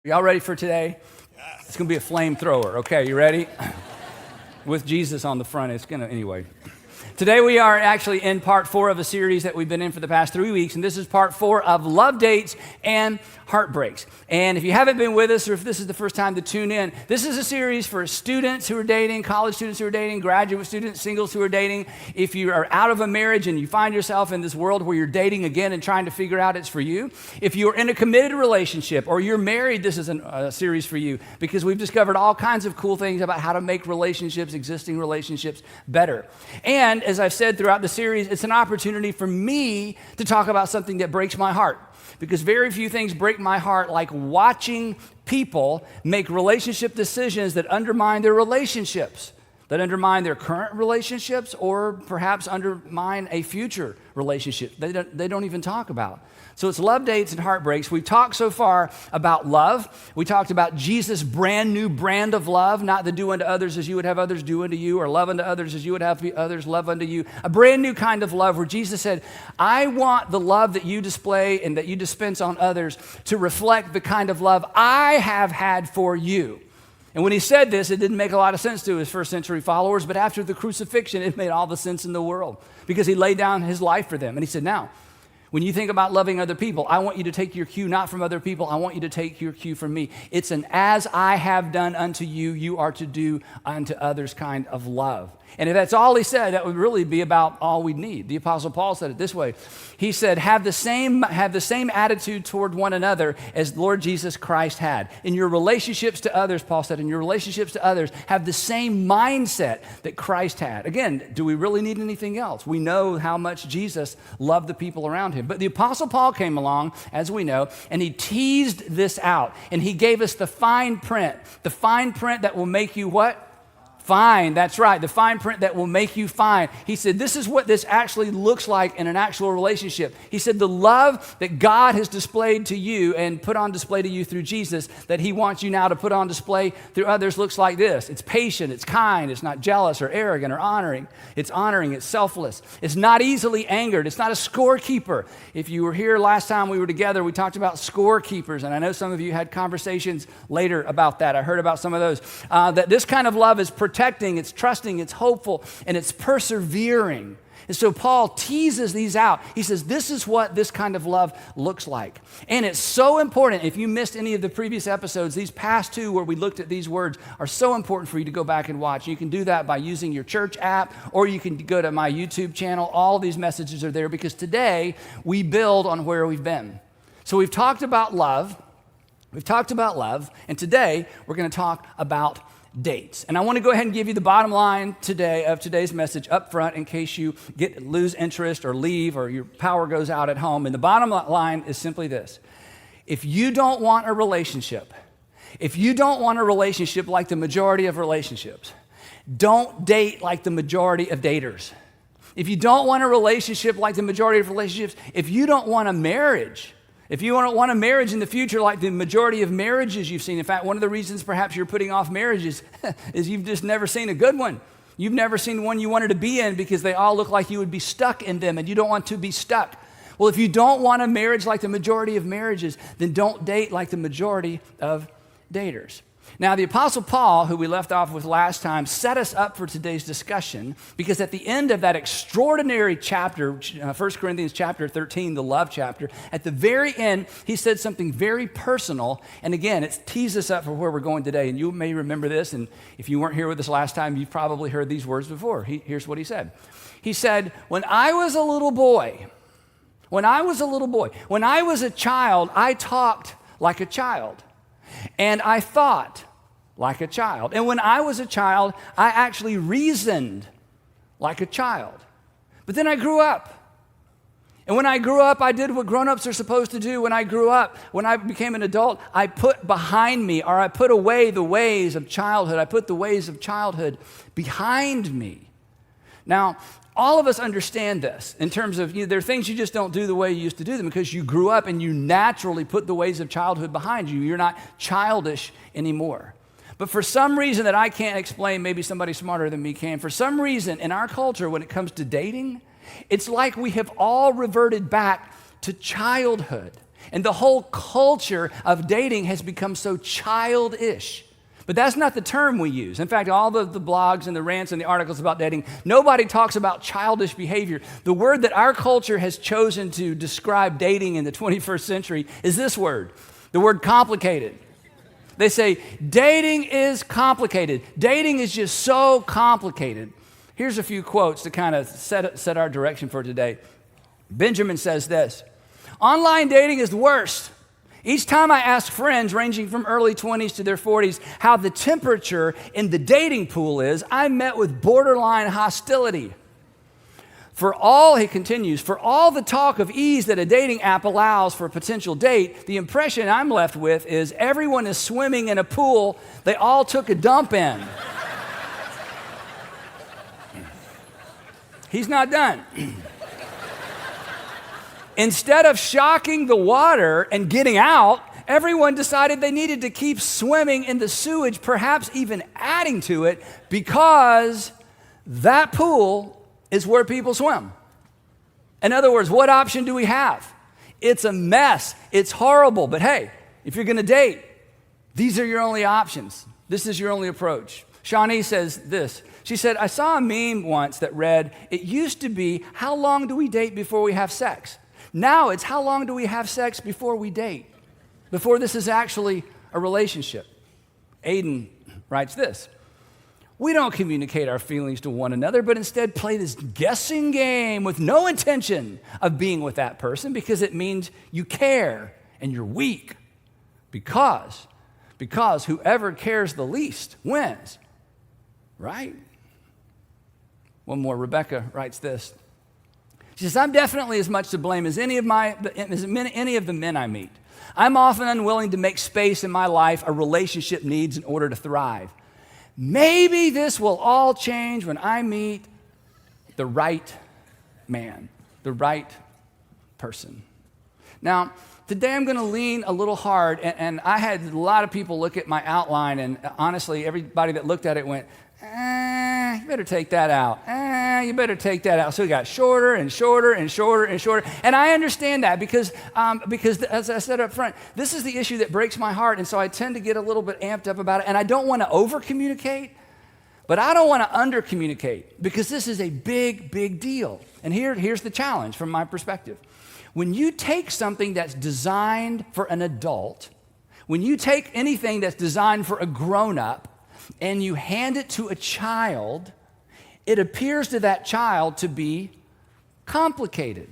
Y'all ready for today? Yes. It's going to be a flamethrower. Okay, you ready? With Jesus on the front, it's going to, anyway. Today we are actually in part 4 of a series that we've been in for the past 3 weeks, and this is part 4 of Love Dates and Heartbreaks. And if you haven't been with us, or if this is the first time to tune in, this is a series for students who are dating, college students who are dating, graduate students, singles who are dating. If you are out of a marriage and you find yourself in this world where you're dating again and trying to figure out it's for you, if you're in a committed relationship or you're married, this is a series for you, because we've discovered all kinds of cool things about how to make relationships, existing relationships, better. And as I've said throughout the series, it's an opportunity for me to talk about something that breaks my heart, because very few things break my heart like watching people make relationship decisions that undermine their relationships, that undermine their current relationships, or perhaps undermine a future relationship they don't even talk about. So it's Love Dates and Heartbreaks. We've talked so far about love. We talked about Jesus' brand new brand of love, not the do unto others as you would have others do unto you, or love unto others as you would have others love unto you. A brand new kind of love where Jesus said, I want the love that you display and that you dispense on others to reflect the kind of love I have had for you. And when he said this, it didn't make a lot of sense to his first century followers, but after the crucifixion, it made all the sense in the world, because he laid down his life for them. And he said, now, when you think about loving other people, I want you to take your cue not from other people. I want you to take your cue from me. It's an as I have done unto you, you are to do unto others kind of love. And if that's all he said, that would really be about all we need. The Apostle Paul said it this way. He said, have the same attitude toward one another as Lord Jesus Christ had. In your relationships to others, Paul said, in your relationships to others, have the same mindset that Christ had. Again, do we really need anything else? We know how much Jesus loved the people around him. But the Apostle Paul came along, as we know, and he teased this out. And he gave us the fine print that will make you what? Fine, that's right, the fine print that will make you fine. He said, this is what this actually looks like in an actual relationship. He said, the love that God has displayed to you and put on display to you through Jesus, that he wants you now to put on display through others, looks like this. It's patient, it's kind, it's not jealous or arrogant or honoring. It's honoring, it's selfless. It's not easily angered. It's not a scorekeeper. If you were here last time we were together, we talked about scorekeepers, and I know some of you had conversations later about that. I heard about some of those. That this kind of love is protecting, it's trusting, it's hopeful, and it's persevering. And so Paul teases these out. He says, this is what this kind of love looks like. And it's so important. If you missed any of the previous episodes, these past 2 where we looked at these words are so important for you to go back and watch. You can do that by using your church app, or you can go to my YouTube channel. All of these messages are there, because today we build on where we've been. So we've talked about love. And today we're going to talk about dates. And I want to go ahead and give you the bottom line today of today's message up front, in case you lose interest or leave or your power goes out at home. And the bottom line is simply this. If you don't want a relationship like the majority of relationships, don't date like the majority of daters. If you don't want a relationship like the majority of relationships, if you don't want a marriage, if you don't want a marriage in the future like the majority of marriages you've seen, in fact, one of the reasons perhaps you're putting off marriages is you've just never seen a good one. You've never seen one you wanted to be in because they all look like you would be stuck in them, and you don't want to be stuck. Well, if you don't want a marriage like the majority of marriages, then don't date like the majority of daters. Now, the Apostle Paul, who we left off with last time, set us up for today's discussion, because at the end of that extraordinary chapter, 1 Corinthians chapter 13, the love chapter, at the very end, he said something very personal. And again, it tees us up for where we're going today. And you may remember this, and if you weren't here with us last time, you've probably heard these words before. Here's what he said. He said, when I was a child, I talked like a child. And I thought like a child. And when I was a child, I actually reasoned like a child. But then I grew up. And when I grew up, I did what grown-ups are supposed to do. When I grew up, when I became an adult, I put behind me, or I put away the ways of childhood. I put the ways of childhood behind me. Now, all of us understand this in terms of, there are things you just don't do the way you used to do them, because you grew up and you naturally put the ways of childhood behind you. You're not childish anymore. But for some reason that I can't explain, maybe somebody smarter than me can, for some reason in our culture when it comes to dating, it's like we have all reverted back to childhood. And the whole culture of dating has become so childish. But that's not the term we use. In fact, all the blogs and the rants and the articles about dating, nobody talks about childish behavior. The word that our culture has chosen to describe dating in the 21st century is this word, the word complicated. They say, dating is complicated. Dating is just so complicated. Here's a few quotes to kind of set our direction for today. Benjamin says this, online dating is the worst. Each time I ask friends ranging from early 20s to their 40s how the temperature in the dating pool is, I'm met with borderline hostility. He continues, for all the talk of ease that a dating app allows for a potential date, the impression I'm left with is everyone is swimming in a pool they all took a dump in. He's not done. Instead of shocking the water and getting out, everyone decided they needed to keep swimming in the sewage, perhaps even adding to it, because that pool is where people swim. In other words, what option do we have? It's a mess. It's horrible. But hey, if you're going to date, these are your only options. This is your only approach. Shawnee says this. She said, I saw a meme once that read, it used to be, how long do we date before we have sex? Now it's how long do we have sex before we date, before this is actually a relationship. Aiden writes this, we don't communicate our feelings to one another, but instead play this guessing game with no intention of being with that person because it means you care and you're weak because whoever cares the least wins, right? One more, Rebecca writes this. She says, I'm definitely as much to blame as any of the men I meet. I'm often unwilling to make space in my life a relationship needs in order to thrive. Maybe this will all change when I meet the right man, the right person. Now, today I'm going to lean a little hard, and I had a lot of people look at my outline, and honestly, everybody that looked at it went, you better take that out. You better take that out. So we got shorter and shorter and shorter and shorter. And I understand that because as I said up front, this is the issue that breaks my heart. And so I tend to get a little bit amped up about it. And I don't want to over-communicate, but I don't want to under-communicate because this is a big, big deal. And here's the challenge from my perspective. When you take something that's designed for an adult, when you take anything that's designed for a grown-up, and you hand it to a child, it appears to that child to be complicated.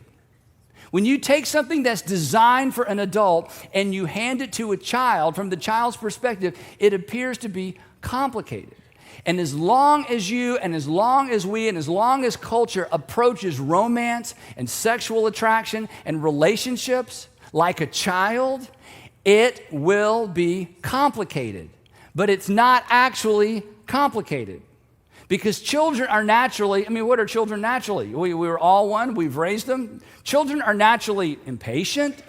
When you take something that's designed for an adult and you hand it to a child, from the child's perspective, it appears to be complicated. And as long as you and as long as we and as long as culture approaches romance and sexual attraction and relationships like a child, it will be complicated. But it's not actually complicated because children are naturally, what are children naturally? We were all one, we've raised them. Children are naturally impatient,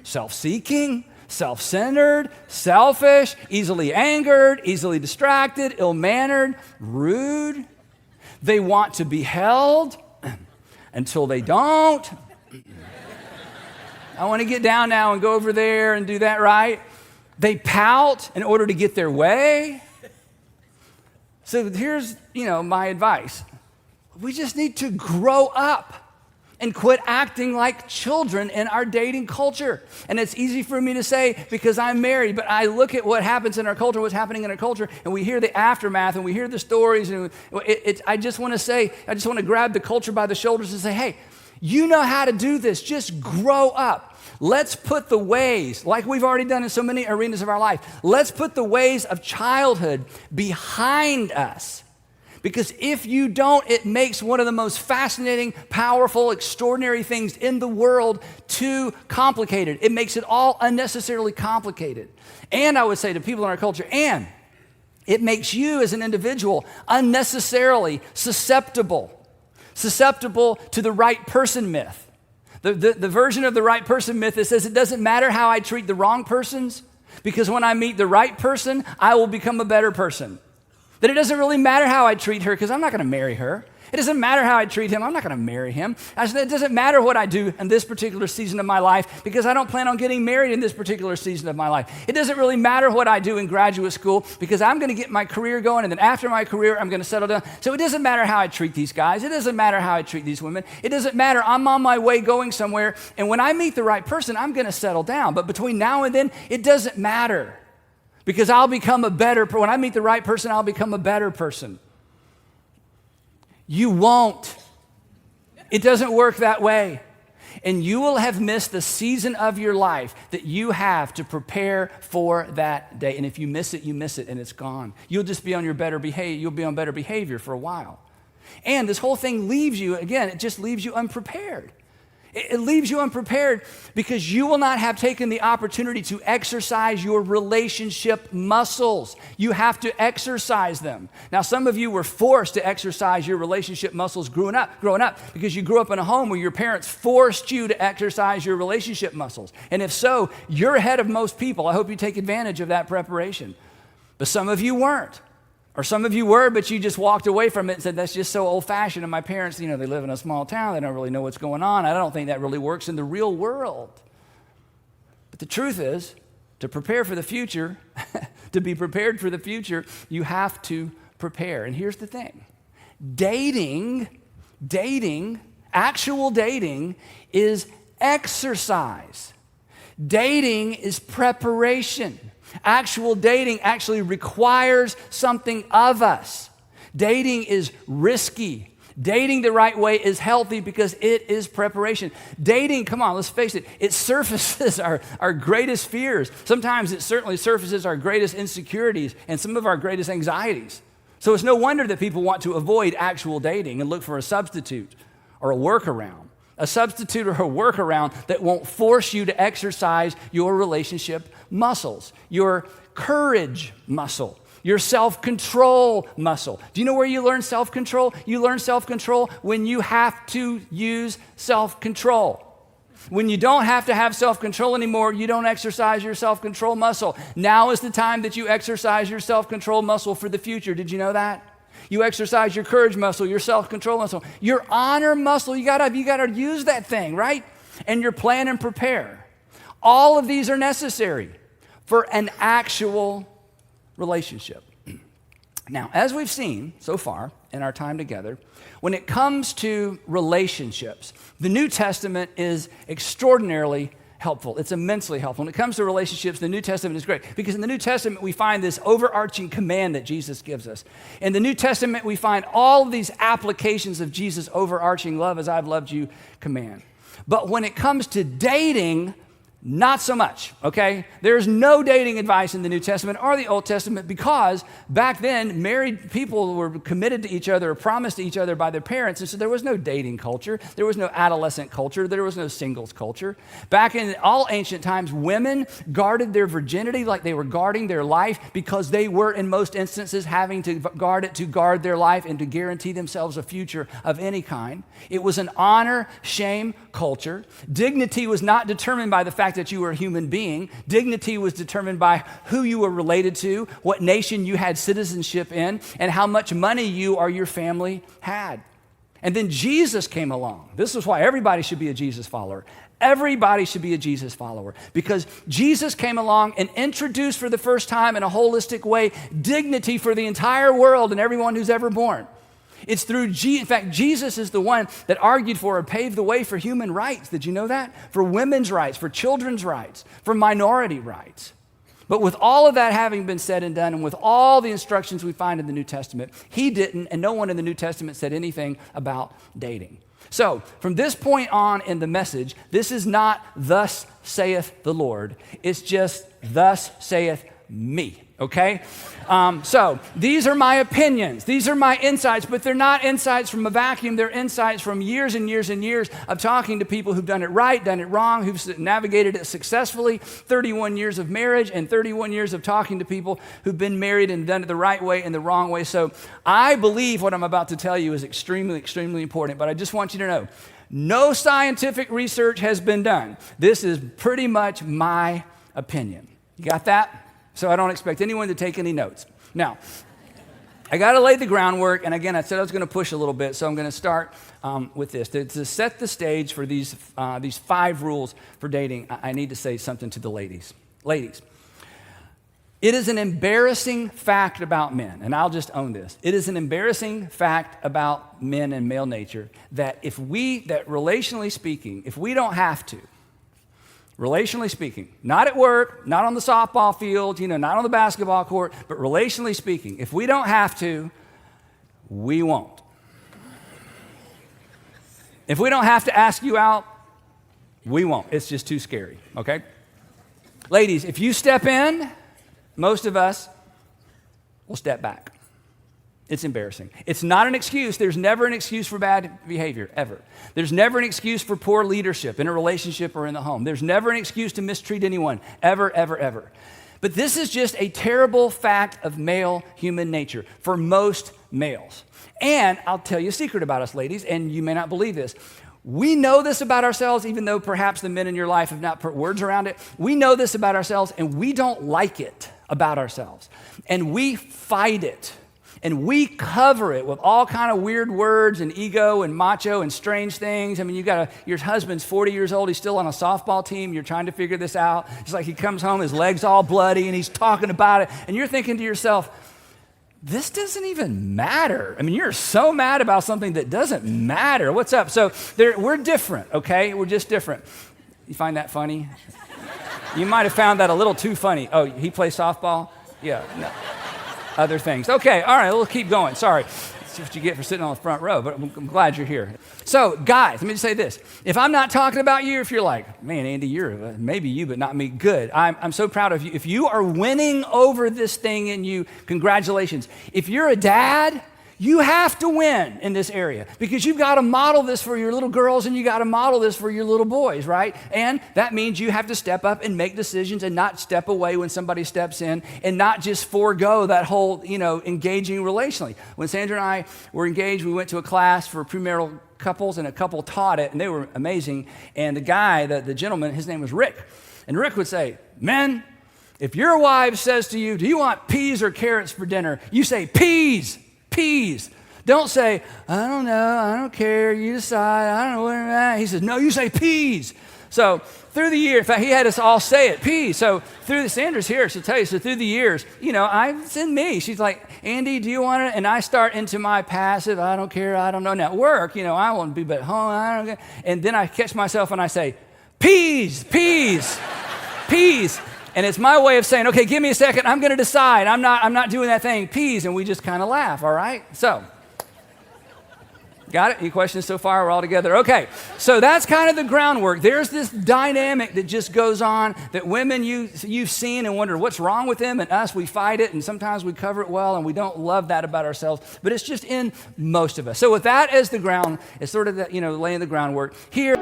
self-seeking, self-centered, selfish, easily angered, easily distracted, ill-mannered, rude. They want to be held until they don't. I want to get down now and go over there and do that right. They pout in order to get their way. So here's, my advice. We just need to grow up and quit acting like children in our dating culture. And it's easy for me to say because I'm married, but I look at what happens in our culture, what's happening in our culture, and we hear the aftermath and we hear the stories. And I just want to grab the culture by the shoulders and say, hey, you know how to do this. Just grow up. Let's put the ways, like we've already done in so many arenas of our life, let's put the ways of childhood behind us. Because if you don't, it makes one of the most fascinating, powerful, extraordinary things in the world too complicated. It makes it all unnecessarily complicated. And I would say to people in our culture, and it makes you as an individual unnecessarily susceptible to the right person myth. The version of the right person myth that says it doesn't matter how I treat the wrong persons because when I meet the right person, I will become a better person. That it doesn't really matter how I treat her because I'm not going to marry her. It doesn't matter how I treat him. I'm not going to marry him. I said, it doesn't matter what I do in this particular season of my life because I don't plan on getting married in this particular season of my life. It doesn't really matter what I do in graduate school because I'm going to get my career going, and then after my career, I'm going to settle down. So it doesn't matter how I treat these guys. It doesn't matter how I treat these women. It doesn't matter. I'm on my way going somewhere, and when I meet the right person, I'm going to settle down. But between now and then, it doesn't matter because I'll become a better person. When I meet the right person, I'll become a better person. You won't. It doesn't work that way. And you will have missed the season of your life that you have to prepare for that day. And if you miss it, you miss it, and it's gone. You'll just be on your better behavior. You'll be on better behavior for a while. And this whole thing leaves you, again, it just leaves you unprepared. It leaves you unprepared because you will not have taken the opportunity to exercise your relationship muscles. You have to exercise them. Now, some of you were forced to exercise your relationship muscles growing up because you grew up in a home where your parents forced you to exercise your relationship muscles. And if so, you're ahead of most people. I hope you take advantage of that preparation. But some of you weren't. Or some of you were, but you just walked away from it and said, that's just so old-fashioned. And my parents, they live in a small town. They don't really know what's going on. I don't think that really works in the real world. But the truth is, to prepare for the future, to be prepared for the future, you have to prepare. And here's the thing. Actual dating is exercise. Dating is preparation. Actual dating actually requires something of us. Dating is risky. Dating the right way is healthy because it is preparation. Dating, come on, let's face it, it surfaces our greatest fears. Sometimes it certainly surfaces our greatest insecurities and some of our greatest anxieties. So it's no wonder that people want to avoid actual dating and look for a substitute or a workaround. A substitute or a workaround that won't force you to exercise your relationship muscles, your courage muscle, your self-control muscle. Do you know where you learn self-control? You learn self-control when you have to use self-control. When you don't have to have self-control anymore, you don't exercise your self-control muscle. Now is the time that you exercise your self-control muscle for the future. Did you know that? You exercise your courage muscle, your self-control muscle, your honor muscle. You gotta use that thing, right? And your plan and prepare. All of these are necessary for an actual relationship. Now, as we've seen so far in our time together, when it comes to relationships, the New Testament is extraordinarily helpful. It's immensely helpful. When it comes to relationships, the New Testament is great because in the New Testament, we find this overarching command that Jesus gives us. In the New Testament, we find all of these applications of Jesus' overarching love as I've loved you command. But when it comes to dating, not so much, okay? There's no dating advice in the New Testament or the Old Testament because back then, married people were committed to each other or promised to each other by their parents, and so there was no dating culture. There was no adolescent culture. There was no singles culture. Back in all ancient times, women guarded their virginity like they were guarding their life because they were, in most instances, having to guard it to guard their life and to guarantee themselves a future of any kind. It was an honor-shame culture. Dignity was not determined by the fact that you were a human being. Dignity was determined by who you were related to, what nation you had citizenship in, and how much money you or your family had. And then Jesus came along. This is why everybody should be a Jesus follower. Everybody should be a Jesus follower because Jesus came along and introduced for the first time in a holistic way dignity for the entire world and everyone who's ever born. It's through in fact, Jesus is the one that argued for or paved the way for human rights. Did you know that? For women's rights, for children's rights, for minority rights. But with all of that having been said and done, and with all the instructions we find in the New Testament, he didn't, and no one in the New Testament said anything about dating. So from this point on in the message, this is not thus saith the Lord. It's just thus saith me. Okay? So these are my opinions. These are my insights, but they're not insights from a vacuum. They're insights from years and years and years of talking to people who've done it right, done it wrong, who've navigated it successfully, 31 years of marriage and 31 years of talking to people who've been married and done it the right way and the wrong way. So I believe what I'm about to tell you is extremely, extremely important, but I just want you to know, no scientific research has been done. This is pretty much my opinion. You got that? So I don't expect anyone to take any notes. Now, I got to lay the groundwork, and again, I said I was going to push a little bit, so I'm going to start with this. To set the stage for these 5 rules for dating, I need to say something to the ladies. Ladies, it is an embarrassing fact about men, and I'll just own this. It is an embarrassing fact about men and male nature that relationally speaking, if we don't have to, relationally speaking, not at work, not on the softball field, not on the basketball court, but relationally speaking, if we don't have to, we won't. If we don't have to ask you out, we won't. It's just too scary, okay? Ladies, if you step in, most of us will step back. It's embarrassing. It's not an excuse. There's never an excuse for bad behavior, ever. There's never an excuse for poor leadership in a relationship or in the home. There's never an excuse to mistreat anyone, ever, ever, ever. But this is just a terrible fact of male human nature for most males. And I'll tell you a secret about us, ladies, and you may not believe this. We know this about ourselves, even though perhaps the men in your life have not put words around it. We know this about ourselves, and we don't like it about ourselves. And we fight it. And we cover it with all kind of weird words and ego and macho and strange things. I mean, your husband's 40 years old. He's still on a softball team. You're trying to figure this out. It's like he comes home, his leg's all bloody, and he's talking about it. And you're thinking to yourself, this doesn't even matter. I mean, you're so mad about something that doesn't matter. What's up? So we're different, okay? We're just different. You find that funny? You might have found that a little too funny. Oh, he plays softball? Yeah, no. Other things. Okay, all right, we'll keep going. Sorry. That's what you get for sitting on the front row, but I'm glad you're here. So, guys, let me just say this. If I'm not talking about you, if you're like, man, Andy, you're maybe you, but not me, good. I'm so proud of you. If you are winning over this thing in you, congratulations. If you're a dad, you have to win in this area because you've got to model this for your little girls and you got to model this for your little boys, right? And that means you have to step up and make decisions and not step away when somebody steps in and not just forego that whole, engaging relationally. When Sandra and I were engaged, we went to a class for premarital couples and a couple taught it and they were amazing. And the guy, the gentleman, his name was Rick. And Rick would say, men, if your wife says to you, do you want peas or carrots for dinner? You say, peas. Peas. Don't say, I don't know, I don't care, you decide, I don't know what I'm at. He says, no, you say peas. So through the year, in fact, he had us all say it, peas. So Sandra's here, she'll tell you, so through the years, it's in me. She's like, Andy, do you want it? And I start into my passive, I don't care, I don't know. Now at work, I want to be at home, I don't care. And then I catch myself and I say, peas, peas, peas. And it's my way of saying, okay, give me a second. I'm going to decide. I'm not doing that thing. Peas. And we just kind of laugh, all right? So, got it? Any questions so far? We're all together. Okay. So that's kind of the groundwork. There's this dynamic that just goes on that women you've seen and wonder what's wrong with them, and us, we fight it, and sometimes we cover it well, and we don't love that about ourselves. But it's just in most of us. So with that as the ground, it's sort of laying the groundwork. Here.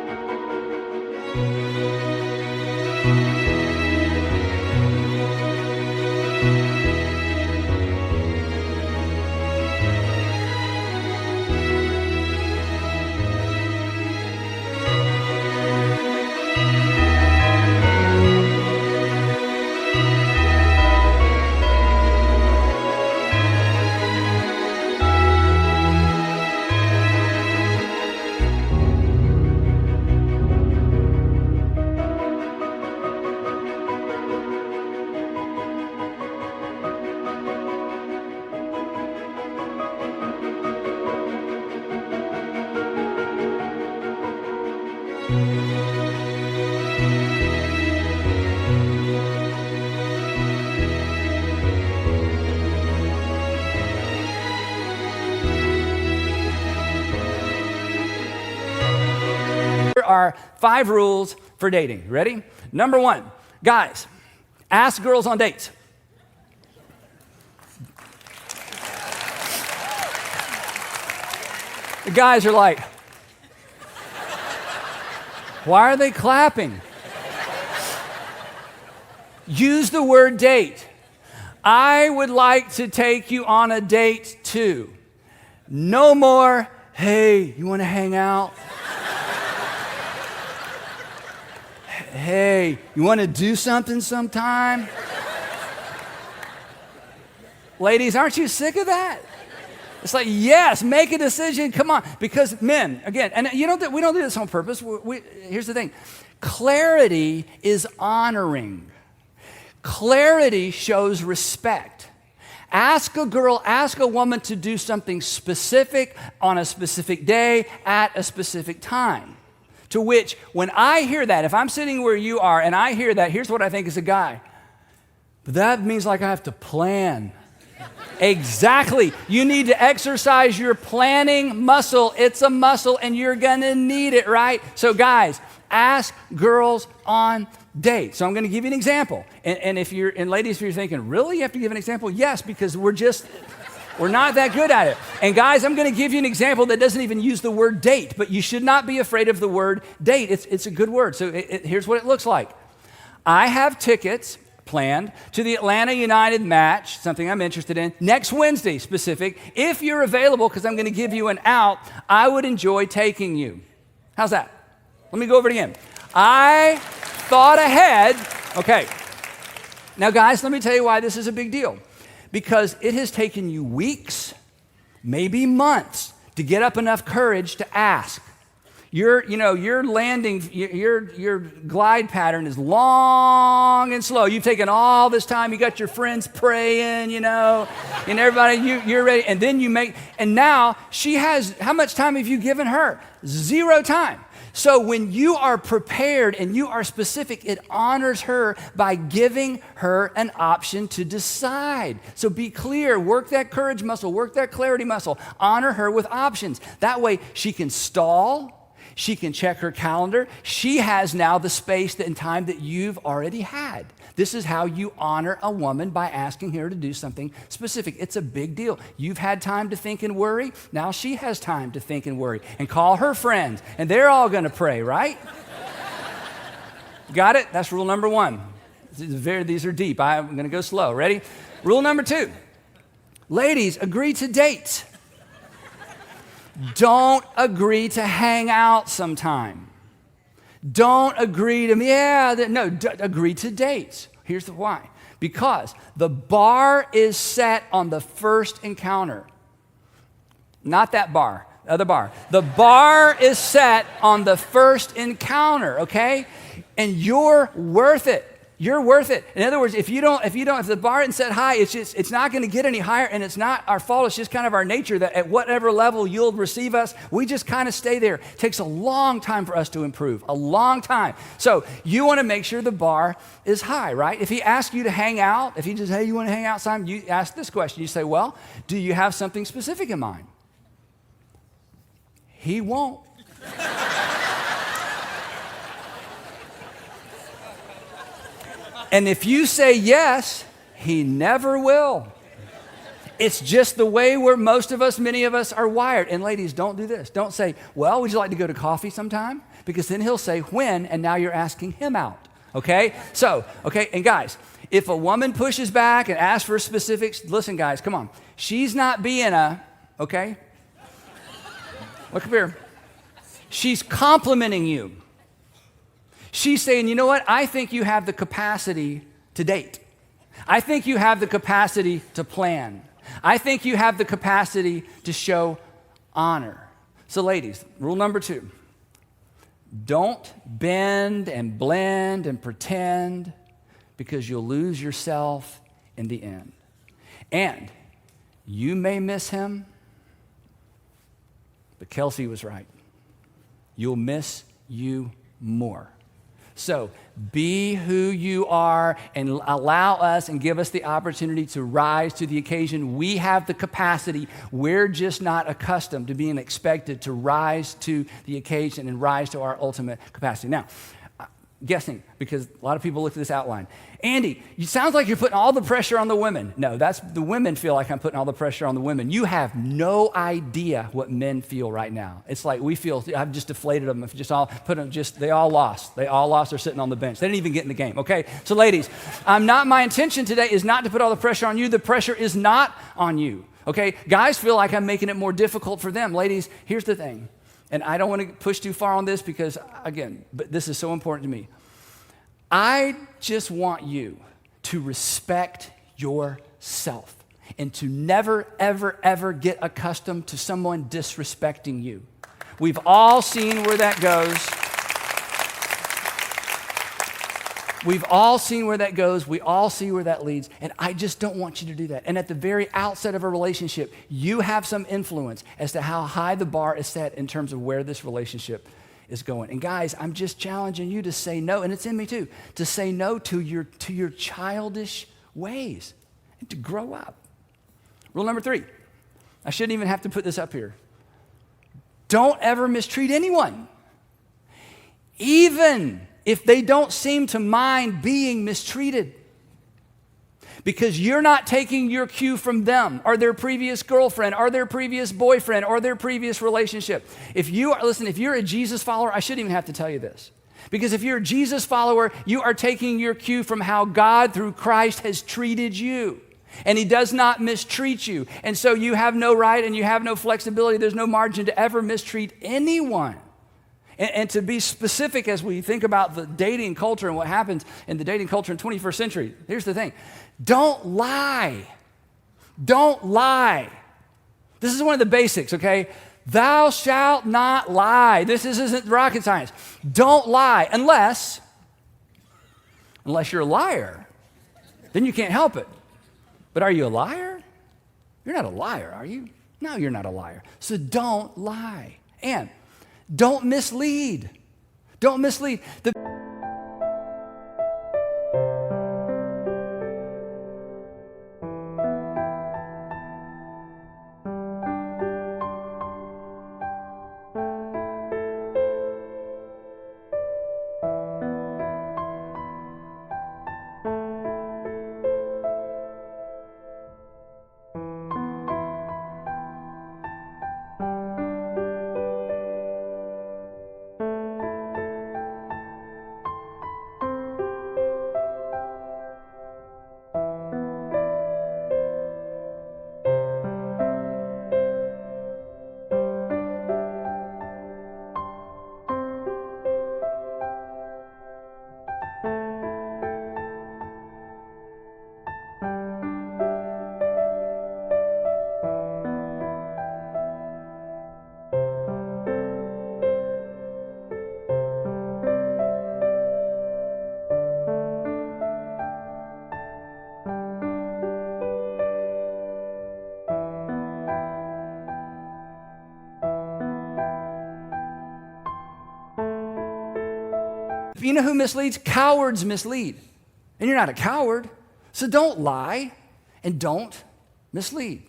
Here are 5 rules for dating. Ready? Number 1, guys, ask girls on dates. The guys are like, why are they clapping? Use the word date. I would like to take you on a date too. No more, hey, you want to hang out? Hey, you want to do something sometime? Ladies, aren't you sick of that? It's like, yes, make a decision. Come on. Because men, again, and we don't do this on purpose. Here's the thing. Clarity is honoring. Clarity shows respect. Ask a woman to do something specific on a specific day at a specific time. To which, when I hear that, if I'm sitting where you are and I hear that, here's what I think as a guy. But that means like I have to plan. Exactly. You need to exercise your planning muscle. It's a muscle and you're going to need it, right? So guys, ask girls on dates. So I'm going to give you an example. And ladies, if you're thinking, really, you have to give an example? Yes, because we're not that good at it. And guys, I'm going to give you an example that doesn't even use the word date, but you should not be afraid of the word date. It's a good word. So here's what it looks like. I have tickets planned to the Atlanta United match, something I'm interested in, next Wednesday specific. If you're available, because I'm going to give you an out, I would enjoy taking you. How's that? Let me go over it again. I thought ahead. Okay. Now, guys, let me tell you why this is a big deal. Because it has taken you weeks, maybe months, to get up enough courage to ask. Your glide pattern is long and slow. You've taken all this time. You got your friends praying, and everybody, you're ready. And then and now she has, how much time have you given her? 0 time. So when you are prepared and you are specific, it honors her by giving her an option to decide. So be clear, work that courage muscle, work that clarity muscle, honor her with options. That way she can stall. She can check her calendar. She has now the space and time that you've already had. This is how you honor a woman, by asking her to do something specific. It's a big deal. You've had time to think and worry. Now she has time to think and worry and call her friends, and they're all going to pray, right? Got it? That's rule number 1. These are deep. I'm going to go slow. Ready? Rule number 2. Ladies, agree to date. Don't agree to hang out sometime. Don't agree to, agree to dates. Here's the why. Because the bar is set on the first encounter. Not that bar, the other bar. The bar is set on the first encounter, okay? And you're worth it. You're worth it. In other words, if the bar isn't set high, it's not going to get any higher, and it's not our fault. It's just kind of our nature that at whatever level you'll receive us, we just kind of stay there. It takes a long time for us to improve, a long time. So you want to make sure the bar is high, right? If he asks you to hang out, if he just, hey, you want to hang out sometime, you ask this question. You say, well, do you have something specific in mind? He won't. And if you say yes, he never will. It's just the way many of us are wired. And ladies, don't do this. Don't say, well, would you like to go to coffee sometime? Because then he'll say when, and now you're asking him out. Okay? And guys, if a woman pushes back and asks for specifics, listen, guys, come on. She's not being okay? Look up here. She's complimenting you. She's saying, you know what? I think you have the capacity to date. I think you have the capacity to plan. I think you have the capacity to show honor. So ladies, rule number 2, don't bend and blend and pretend, because you'll lose yourself in the end. And you may miss him, but Kelsey was right. You'll miss you more. So be who you are and allow us and give us the opportunity to rise to the occasion. We have the capacity. We're just not accustomed to being expected to rise to the occasion and rise to our ultimate capacity. Now, guessing, because a lot of people look at this outline. Andy, it sounds like you're putting all the pressure on the women. No, that's the women feel like I'm putting all the pressure on the women. You have no idea what men feel right now. It's like we feel, I've just deflated them. They all lost. They all lost. They're sitting on the bench. They didn't even get in the game, okay? So ladies, my intention today is not to put all the pressure on you. The pressure is not on you, okay? Guys feel like I'm making it more difficult for them. Ladies, here's the thing. And I don't want to push too far on this because, again, but this is so important to me. I just want you to respect yourself. and to never, ever, ever get accustomed to someone disrespecting you. We've all seen where that goes. We've all seen where that goes. We all see where that leads. And I just don't want you to do that. And at the very outset of a relationship, you have some influence as to how high the bar is set in terms of where this relationship is going. And guys, I'm just challenging you to say no, and it's in me too, to say no to your childish ways and to grow up. Rule number 3. I shouldn't even have to put this up here. Don't ever mistreat anyone, even if they don't seem to mind being mistreated, because you're not taking your cue from them or their previous girlfriend or their previous boyfriend or their previous relationship. If you're a Jesus follower, I shouldn't even have to tell you this, because if you're a Jesus follower, you are taking your cue from how God through Christ has treated you. And he does not mistreat you. And so you have no right and you have no flexibility. There's no margin to ever mistreat anyone. And to be specific as we think about the dating culture and what happens in the dating culture in the 21st century, here's the thing. Don't lie. Don't lie. This is one of the basics, okay? Thou shalt not lie. This isn't rocket science. Don't lie unless you're a liar. Then you can't help it. But are you a liar? You're not a liar, are you? No, you're not a liar. So don't lie. And don't mislead. Don't mislead. You know who misleads? Cowards mislead. And you're not a coward, so don't lie and don't mislead.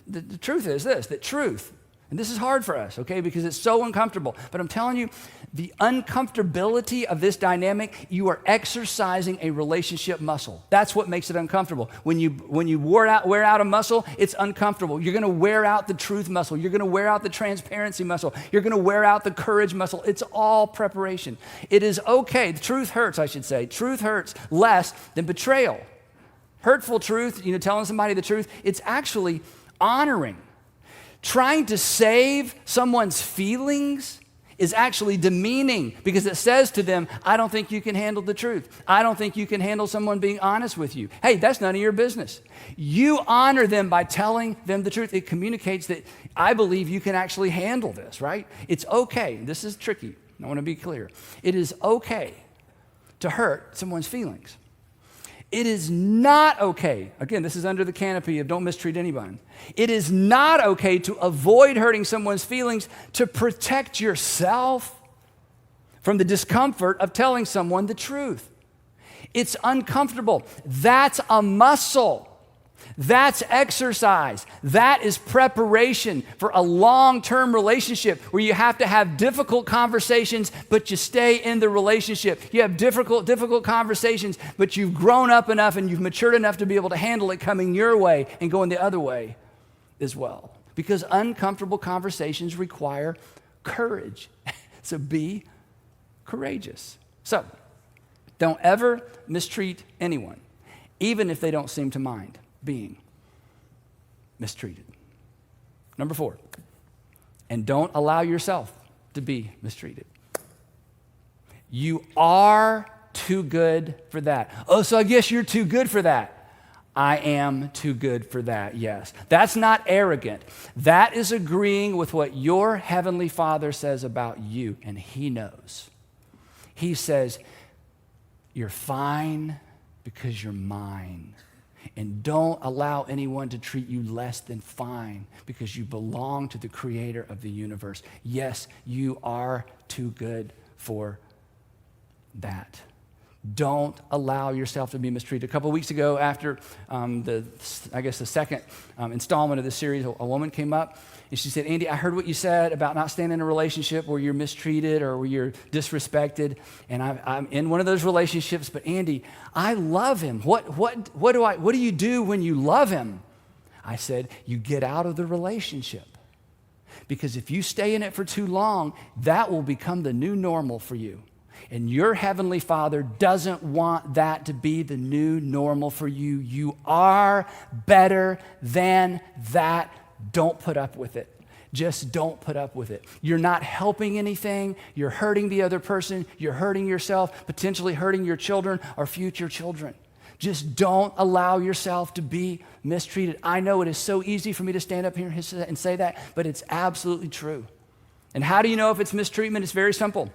The truth is this, that truth, and this is hard for us, okay, because it's so uncomfortable. But I'm telling you, the uncomfortability of this dynamic, you are exercising a relationship muscle. That's what makes it uncomfortable. When you wear out a muscle, it's uncomfortable. You're going to wear out the truth muscle. You're going to wear out the transparency muscle. You're going to wear out the courage muscle. It's all preparation. It is okay. The truth hurts, I should say. Truth hurts less than betrayal. Hurtful truth, telling somebody the truth, it's actually honoring. Trying to save someone's feelings is actually demeaning, because it says to them, I don't think you can handle the truth. I don't think you can handle someone being honest with you. Hey, that's none of your business. You honor them by telling them the truth. It communicates that I believe you can actually handle this, right? It's okay. This is tricky. I want to be clear. It is okay to hurt someone's feelings. It is not okay, again, this is under the canopy of don't mistreat anyone. It is not okay to avoid hurting someone's feelings to protect yourself from the discomfort of telling someone the truth. It's uncomfortable. That's a muscle. That's exercise. That is preparation for a long-term relationship where you have to have difficult conversations, but you stay in the relationship. You have difficult conversations, but you've grown up enough and you've matured enough to be able to handle it coming your way and going the other way as well. Because uncomfortable conversations require courage. So be courageous. So don't ever mistreat anyone, even if they don't seem to mind being mistreated. Number 4, and don't allow yourself to be mistreated. You are too good for that. Oh, so I guess you're too good for that. I am too good for that, yes. That's not arrogant. That is agreeing with what your heavenly Father says about you, and he knows. He says, you're fine because you're mine. And don't allow anyone to treat you less than fine because you belong to the creator of the universe. Yes, you are too good for that. Don't allow yourself to be mistreated. A couple of weeks ago, after the second installment of the series, a woman came up and she said, Andy, I heard what you said about not staying in a relationship where you're mistreated or where you're disrespected. And I'm in one of those relationships, but Andy, I love him. What do you do when you love him? I said, you get out of the relationship. Because if you stay in it for too long, that will become the new normal for you. And your heavenly Father doesn't want that to be the new normal for you. You are better than that. Don't put up with it. Just don't put up with it. You're not helping anything. You're hurting the other person. You're hurting yourself, potentially hurting your children or future children. Just don't allow yourself to be mistreated. I know it is so easy for me to stand up here and say that, but it's absolutely true. And how do you know if it's mistreatment? It's very simple.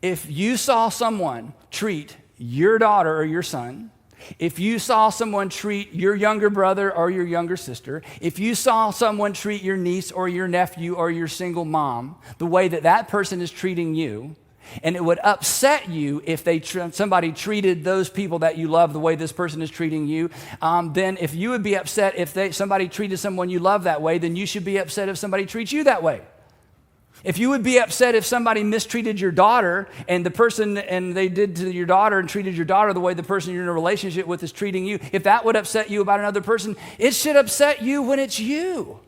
If you saw someone treat your daughter or your son, if you saw someone treat your younger brother or your younger sister, if you saw someone treat your niece or your nephew or your single mom the way that that person is treating you, and it would upset you if somebody treated those people that you love the way this person is treating you, then if you would be upset if somebody treated someone you love that way, then you should be upset if somebody treats you that way. If you would be upset if somebody mistreated your daughter and they did to your daughter and treated your daughter the way the person you're in a relationship with is treating you, if that would upset you about another person, it should upset you when it's you.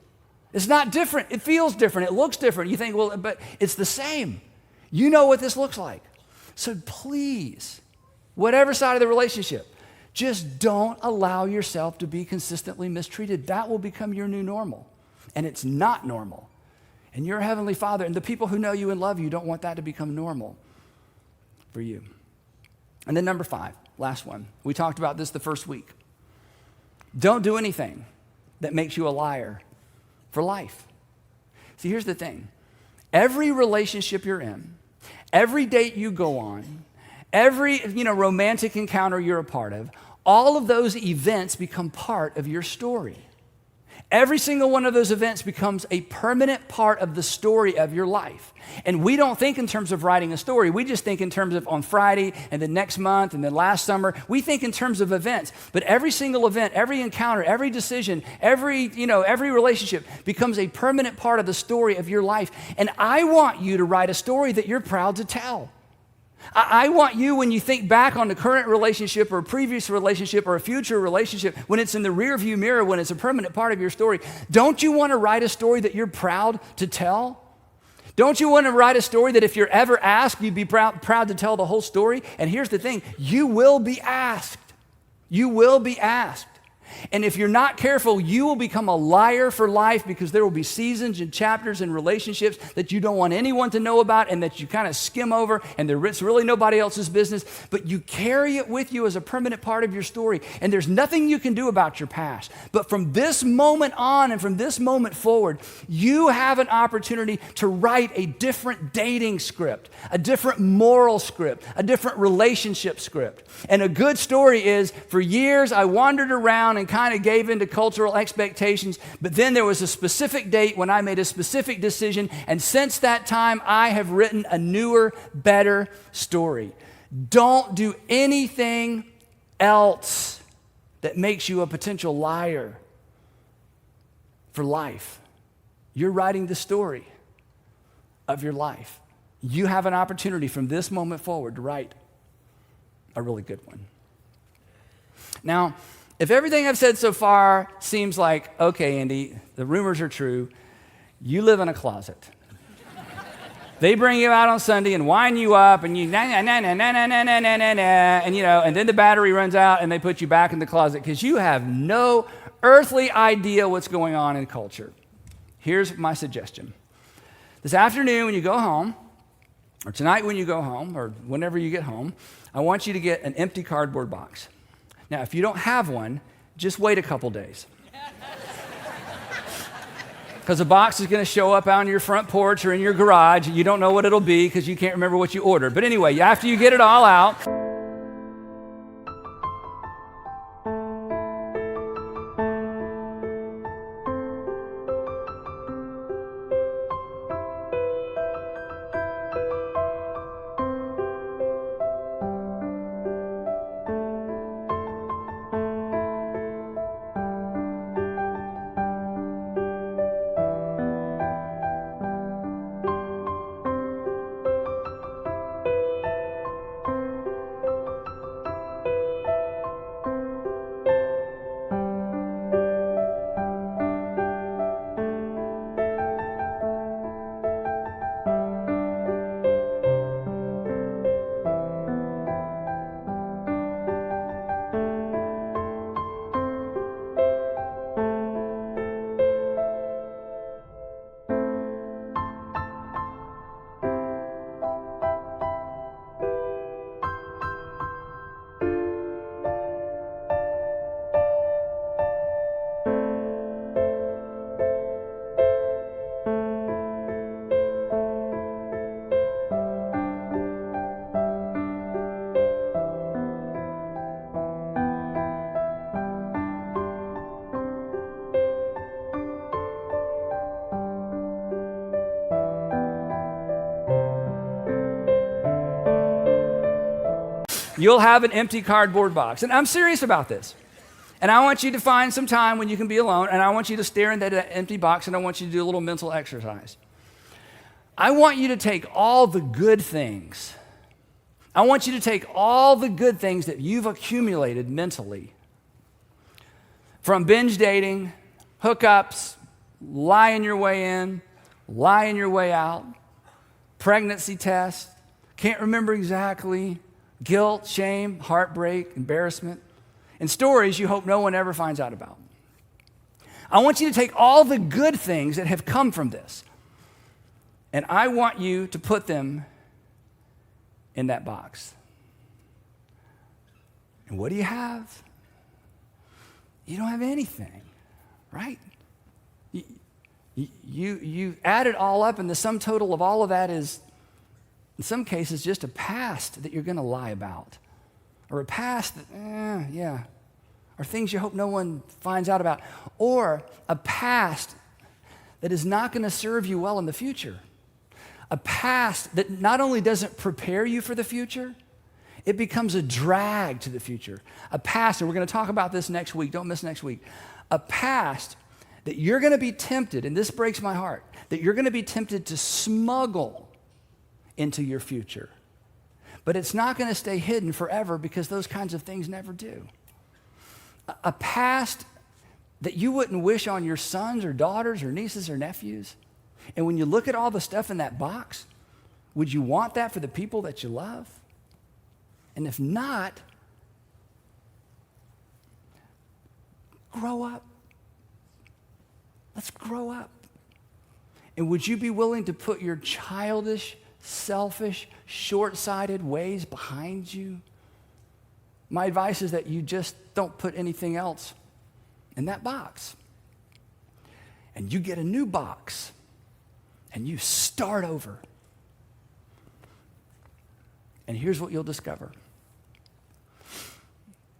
It's not different. It feels different. It looks different. You think, well, but it's the same. You know what this looks like. So please, whatever side of the relationship, just don't allow yourself to be consistently mistreated. That will become your new normal. And it's not normal. And your heavenly Father and the people who know you and love you don't want that to become normal for you. And then number 5, last one. We talked about this the first week. Don't do anything that makes you a liar for life. See, here's the thing. Every relationship you're in, every date you go on, every romantic encounter you're a part of, all of those events become part of your story. Every single one of those events becomes a permanent part of the story of your life. And we don't think in terms of writing a story. We just think in terms of on Friday and then next month and then last summer. We think in terms of events. But every single event, every encounter, every decision, every relationship becomes a permanent part of the story of your life. And I want you to write a story that you're proud to tell. I want you, when you think back on the current relationship or a previous relationship or a future relationship, when it's in the rearview mirror, when it's a permanent part of your story, don't you want to write a story that you're proud to tell? Don't you want to write a story that if you're ever asked, you'd be proud to tell the whole story? And here's the thing, you will be asked. You will be asked. And if you're not careful, you will become a liar for life because there will be seasons and chapters and relationships that you don't want anyone to know about and that you kind of skim over and it's really nobody else's business, but you carry it with you as a permanent part of your story. And there's nothing you can do about your past. But from this moment on and from this moment forward, you have an opportunity to write a different dating script, a different moral script, a different relationship script. And a good story is, for years I wandered around and kind of gave into cultural expectations, but then there was a specific date when I made a specific decision, and since that time, I have written a newer, better story. Don't do anything else that makes you a potential liar for life. You're writing the story of your life. You have an opportunity from this moment forward to write a really good one. Now, if everything I've said so far seems like, okay, Andy, the rumors are true, you live in a closet. They bring you out on Sunday and wind you up and you and then the battery runs out and they put you back in the closet because you have no earthly idea what's going on in culture. Here's my suggestion. This afternoon when you go home, or tonight when you go home, or whenever you get home, I want you to get an empty cardboard box. Now, if you don't have one, just wait a couple days. Because a box is going to show up on your front porch or in your garage. You don't know what it'll be because you can't remember what you ordered. But anyway, after you get it all out, you'll have an empty cardboard box. And I'm serious about this. And I want you to find some time when you can be alone, and I want you to stare into that empty box, and I want you to do a little mental exercise. I want you to take all the good things. I want you to take all the good things that you've accumulated mentally, from binge dating, hookups, lying your way in, lying your way out, pregnancy test, can't remember exactly, guilt, shame, heartbreak, embarrassment, and stories you hope no one ever finds out about. I want you to take all the good things that have come from this, and I want you to put them in that box. And what do you You don't have anything, right? You add it all up, and the sum total of all of that is, in some cases, just a past that you're going to lie about, or a past that, or things you hope no one finds out about, or a past that is not going to serve you well in the future, a past that not only doesn't prepare you for the future, it becomes a drag to the future. A past, and we're going to talk about this next week, don't miss next week, a past that you're going to be tempted, and this breaks my heart, that you're going to be tempted to smuggle into your future. But it's not going to stay hidden forever because those kinds of things never do. A past that you wouldn't wish on your sons or daughters or nieces or nephews. And when you look at all the stuff in that box, would you want that for the people that you love? And if not, grow up. Let's grow up. And would you be willing to put your childish, selfish, short-sighted ways behind you? My advice is that you just don't put anything else in that box. And you get a new box, and you start over. And here's what you'll discover.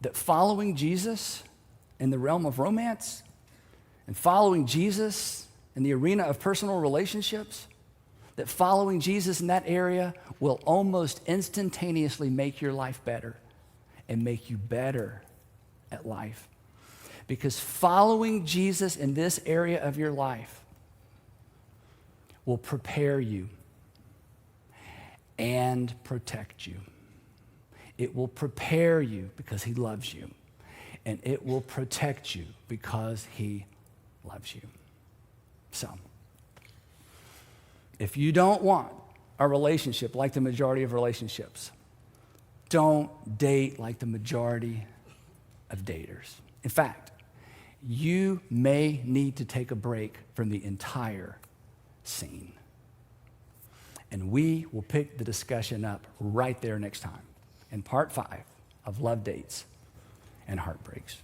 That following Jesus in the realm of romance and following Jesus in the arena of personal relationships, that following Jesus in that area will almost instantaneously make your life better and make you better at life. Because following Jesus in this area of your life will prepare you and protect you. It will prepare you because he loves you, and it will protect you because he loves you. So, if you don't want a relationship like the majority of relationships, don't date like the majority of daters. In fact, you may need to take a break from the entire scene. And we will pick the discussion up right there next time in part 5 of Love Dates. And and heartbreaks.